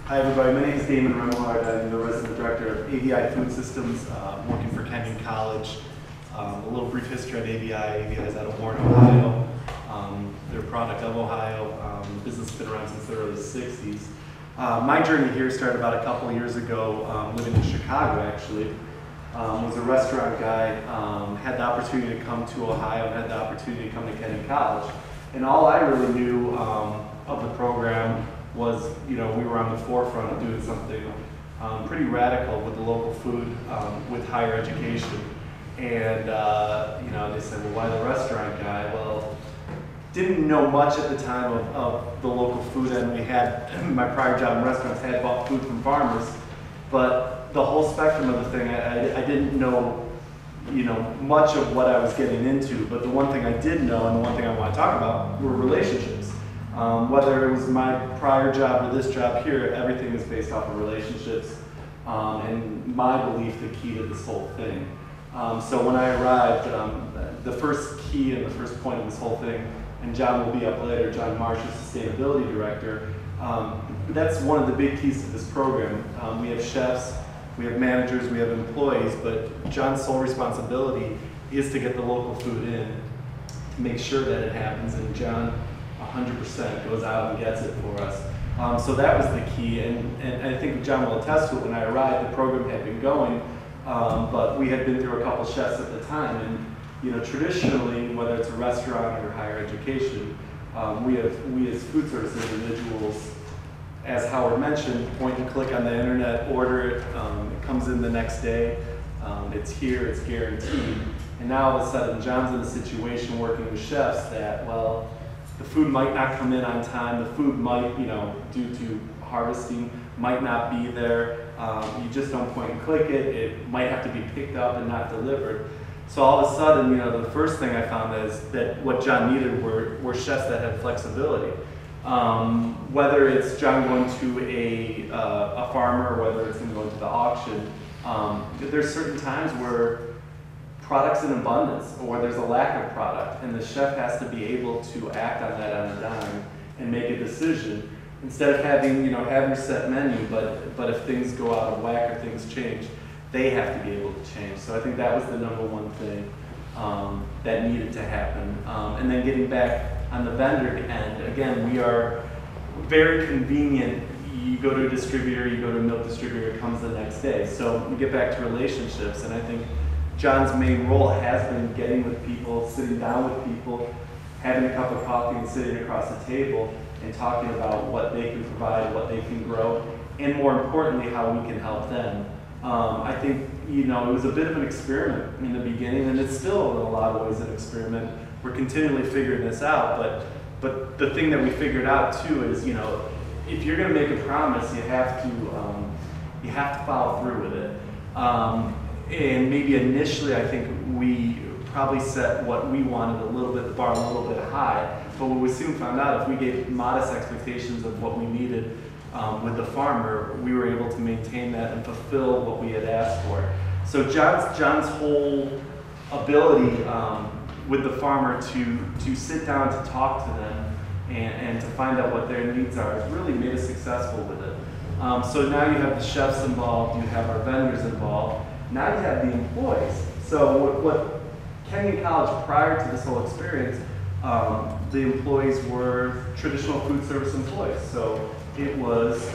Hi everybody, my name is Damon Remillard. I'm the resident director of AVI Food Systems, working for Kenyon College. A little brief history on AVI. AVI is out of Warren, Ohio. They're a product of Ohio. The business has been around since the early 60s. My journey here started about a couple years ago, living in Chicago actually. Was a restaurant guy, had the opportunity to come to Ohio, and had the opportunity to come to Kenyon College. And all I really knew of the program was, we were on the forefront of doing something pretty radical with the local food, with higher education. And, they said, well, why the restaurant guy? Well, didn't know much at the time of the local food, and we had, my prior job in restaurants, had bought food from farmers, but the whole spectrum of the thing, I didn't know, much of what I was getting into, but the one thing I did know, and the one thing I want to talk about, were relationships. Whether it was my prior job or this job here, everything is based off of relationships, and my belief, the key to this whole thing. So when I arrived, the first key and the first point of this whole thing, and John will be up later, John Marsh is Sustainability Director, that's one of the big keys to this program. We have chefs, we have managers, we have employees, but John's sole responsibility is to get the local food in, to make sure that it happens, and John 100% goes out and gets it for us. So that was the key, and I think John will attest to it. When I arrived, the program had been going, but we had been through a couple chefs at the time, and traditionally, whether it's a restaurant or higher education, we as food service individuals, as Howard mentioned, point and click on the internet, order it, it comes in the next day, it's here, it's guaranteed. And now all of a sudden, John's in a situation working with chefs that, well, the food might not come in on time, the food might, due to harvesting, might not be there. You just don't point and click it. It might have to be picked up and not delivered. So all of a sudden, the first thing I found is that what John needed were chefs that had flexibility. Whether it's John going to a farmer, or whether it's him going to the auction, there's certain times where product's in abundance, or there's a lack of product, and the chef has to be able to act on that on a dime and make a decision instead of having have your set menu. But if things go out of whack or things change, they have to be able to change. So I think that was the number one thing that needed to happen. And then getting back on the vendor end, again, we are very convenient. You go to a distributor, you go to a milk distributor, it comes the next day. So we get back to relationships, and I think John's main role has been getting with people, sitting down with people, having a cup of coffee and sitting across the table and talking about what they can provide, what they can grow, and more importantly, how we can help them. I think, it was a bit of an experiment in the beginning, and it's still in a lot of ways an experiment. We're continually figuring this out, but the thing that we figured out too is, if you're going to make a promise, you have to follow through with it. And maybe initially, I think we probably set what we wanted the bar a little bit high, but what we soon found out, if we gave modest expectations of what we needed with the farmer, we were able to maintain that and fulfill what we had asked for. So John's whole ability with the farmer to sit down, to talk to them, and to find out what their needs are, has really made us successful with it. So now you have the chefs involved, you have our vendors involved, now you have the employees. So what Kenyon College, prior to this whole experience, the employees were traditional food service employees. So it was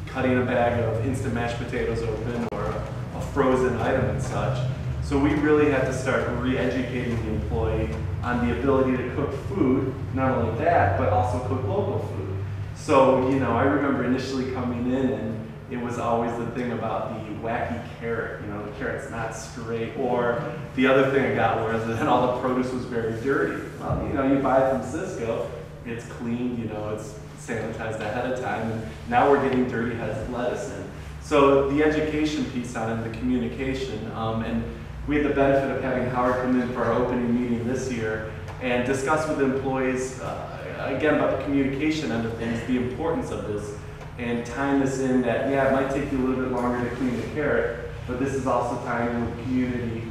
cutting a bag of instant mashed potatoes open, or a frozen item and such. So we really had to start re-educating the employee on the ability to cook food, not only that, but also cook local food. So, I remember initially coming in, and it was always the thing about the wacky carrot, the carrot's not straight, or the other thing I got was that all the produce was very dirty. Well, you buy it from Cisco, it's cleaned, it's sanitized ahead of time, and now we're getting dirty heads of lettuce in. So the education piece on it, the communication, and we had the benefit of having Howard come in for our opening meeting this year and discuss with the employees, again, about the communication end of things, the importance of this, and tying this in that, yeah, it might take you a little bit longer to clean the carrot, but this is also tying in with community,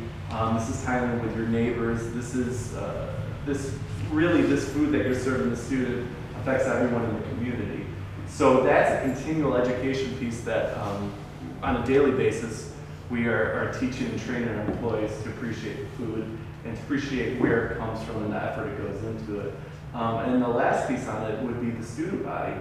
this is tying in with your neighbors, this is, this food that you're serving the student affects everyone in the community. So that's a continual education piece that on a daily basis we are teaching and training our employees to appreciate the food and to appreciate where it comes from and the effort it goes into it. And the last piece on it would be the student body.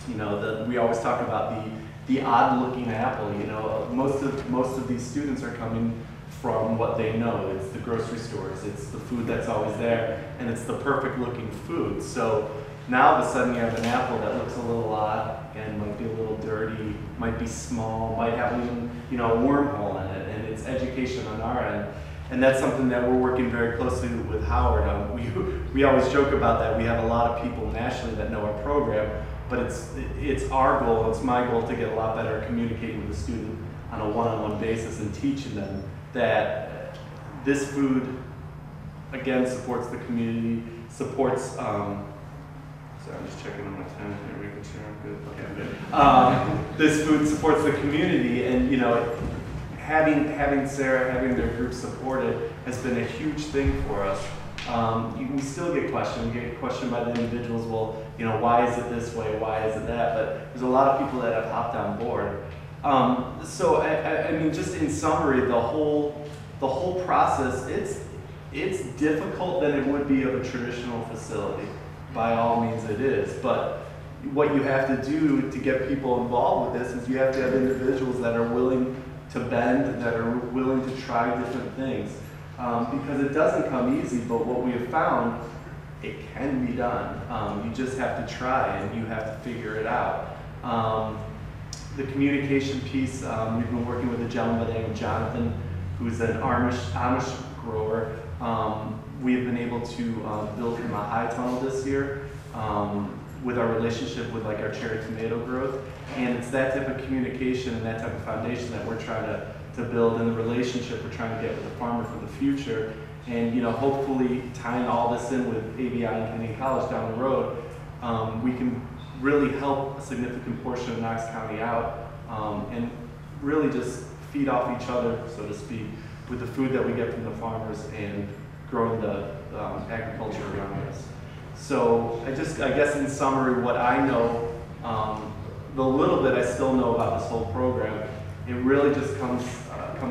You know, we always talk about the odd-looking apple. You know, most of these students are coming from what they know. It's the grocery stores, it's the food that's always there, and it's the perfect-looking food. So now all of a sudden you have an apple that looks a little odd and might be a little dirty, might be small, might have even, you know, a wormhole in it, and it's education on our end. And that's something that we're working very closely with Howard on. We always joke about that. We have a lot of people nationally that know our program, but it's our goal, it's my goal to get a lot better at communicating with the student on a one-on-one basis and teaching them that this food, again, supports the community, supports, sorry, I'm just checking on my time here, making sure I'm good. Okay, I'm good. This food supports the community, and you know, having Sarah, having their group supported has been a huge thing for us. We still get questioned. We get questioned by the individuals, well, you know, why is it this way? Why is it that? But there's a lot of people that have hopped on board. So I mean, just in summary, the whole process, it's difficult than it would be of a traditional facility. By all means, it is. But what you have to do to get people involved with this is you have to have individuals that are willing to bend, that are willing to try different things. Because it doesn't come easy, but what we have found, it can be done. You just have to try and you have to figure it out. The communication piece, we've been working with a gentleman named Jonathan, who's an Amish grower. We've been able to build him a high tunnel this year with our relationship with like our cherry tomato growth. And it's that type of communication and that type of foundation that we're trying to build, and the relationship we're trying to get with the farmer for the future. And you know, hopefully tying all this in with ABI and Kenyon College down the road, we can really help a significant portion of Knox County out and really just feed off each other, so to speak, with the food that we get from the farmers and growing the agriculture around us. So I guess in summary, what I know, the little bit I still know about this whole program, it really just comes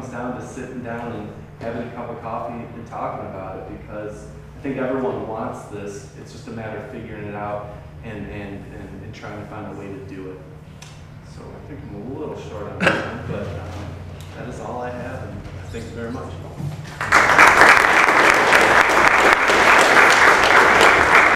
down to sitting down and having a cup of coffee and talking about it, because I think everyone wants this. It's just a matter of figuring it out and trying to find a way to do it. So I think I'm a little short on time, but that is all I have, and thank you very much.